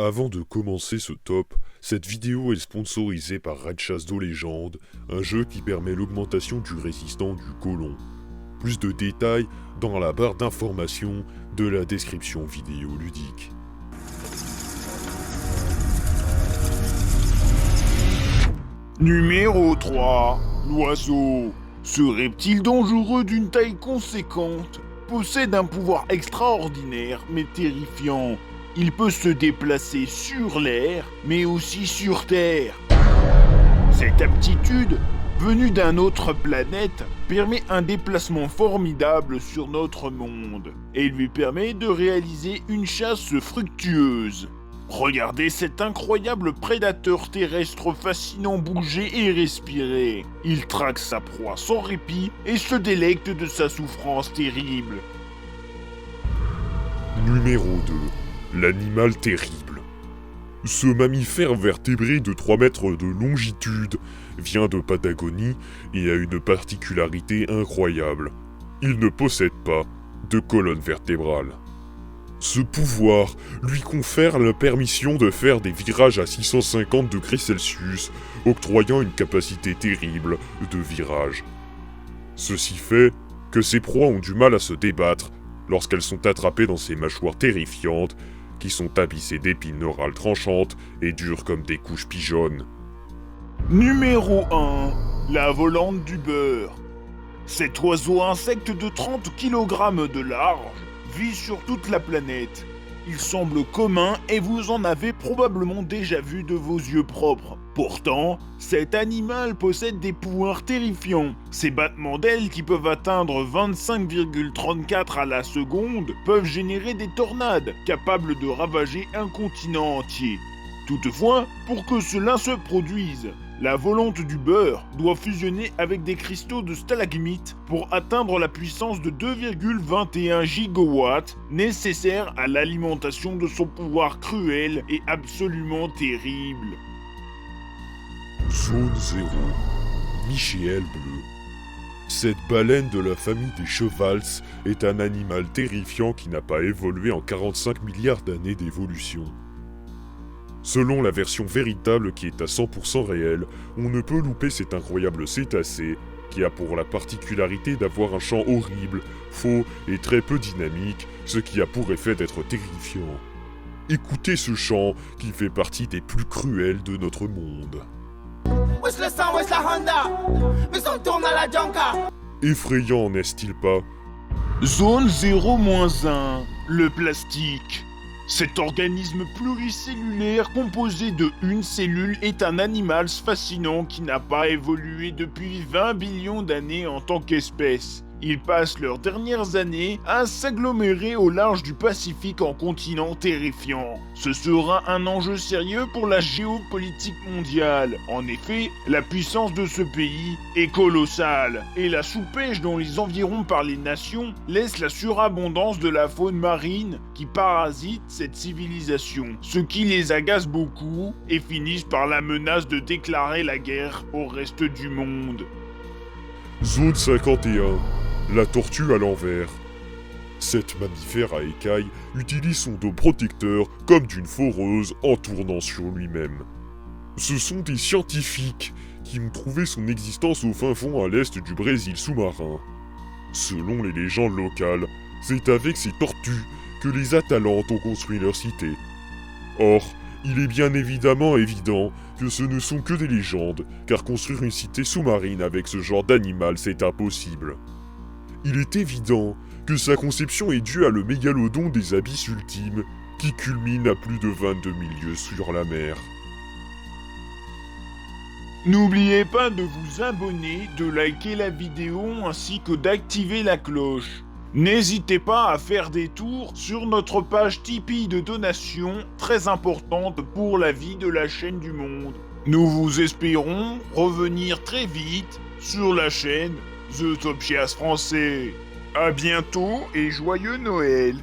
Avant de commencer ce top, cette vidéo est sponsorisée par Ratchasdo Legend, un jeu qui permet l'augmentation du résistant du côlon. Plus de détails dans la barre d'information de la description vidéoludique. Numéro 3. L'oiseau. Ce reptile dangereux d'une taille conséquente possède un pouvoir extraordinaire mais terrifiant. Il peut se déplacer sur l'air mais aussi sur terre. Cette aptitude, venue d'une autre planète, permet un déplacement formidable sur notre monde et lui permet de réaliser une chasse fructueuse. Regardez cet incroyable prédateur terrestre fascinant bouger et respirer. Il traque sa proie sans répit et se délecte de sa souffrance terrible. Numéro 2. L'animal terrible. Ce mammifère vertébré de 3 mètres de longitude vient de Patagonie et a une particularité incroyable. Il ne possède pas de colonne vertébrale. Ce pouvoir lui confère la permission de faire des virages à 650 degrés Celsius, octroyant une capacité terrible de virage. Ceci fait que ses proies ont du mal à se débattre lorsqu'elles sont attrapées dans ses mâchoires terrifiantes, qui sont tapissées d'épines neurales tranchantes et dures comme des couches pigeonnes. Numéro 1. La volante du beurre. Cet oiseau insecte de 30 kg de large vit sur toute la planète. Il semble commun et vous en avez probablement déjà vu de vos yeux propres. Pourtant, cet animal possède des pouvoirs terrifiants. Ses battements d'ailes qui peuvent atteindre 25,34 à la seconde peuvent générer des tornades capables de ravager un continent entier. Toutefois, pour que cela se produise, la volante du beurre doit fusionner avec des cristaux de stalagmites pour atteindre la puissance de 2,21 gigawatts nécessaire à l'alimentation de son pouvoir cruel et absolument terrible. Zone 0. Michéel bleu. Cette baleine de la famille des chevals est un animal terrifiant qui n'a pas évolué en 45 milliards d'années d'évolution. Selon la version véritable qui est à 100% réelle, on ne peut louper cet incroyable cétacé qui a pour la particularité d'avoir un chant horrible, faux et très peu dynamique, ce qui a pour effet d'être terrifiant. Écoutez ce chant qui fait partie des plus cruels de notre monde. Effrayant, n'est-il pas? Zone 0-1. Le plastique. Cet organisme pluricellulaire composé de une cellule est un animal fascinant qui n'a pas évolué depuis 20 billions d'années en tant qu'espèce. Ils passent leurs dernières années à s'agglomérer au large du Pacifique en continent terrifiant. Ce sera un enjeu sérieux pour la géopolitique mondiale. En effet, la puissance de ce pays est colossale et la sous-pêche dans les environs par les nations laisse la surabondance de la faune marine qui parasite cette civilisation, ce qui les agace beaucoup et finissent par la menace de déclarer la guerre au reste du monde. Zone 51. La tortue à l'envers. Cette mammifère à écailles utilise son dos protecteur comme d'une foreuse en tournant sur lui-même. Ce sont des scientifiques qui ont trouvé son existence au fin fond à l'est du Brésil sous-marin. Selon les légendes locales, c'est avec ces tortues que les Atalantes ont construit leur cité. Or, il est bien évidemment évident que ce ne sont que des légendes, car construire une cité sous-marine avec ce genre d'animal, c'est impossible. Il est évident que sa conception est due à le mégalodon des abysses ultimes, qui culmine à plus de 22 000 lieues sur la mer. N'oubliez pas de vous abonner, de liker la vidéo ainsi que d'activer la cloche. N'hésitez pas à faire des tours sur notre page Tipeee de donation, très importante pour la vie de la chaîne du monde. Nous vous espérons revenir très vite sur la chaîne The Topias Français. À bientôt et joyeux Noël!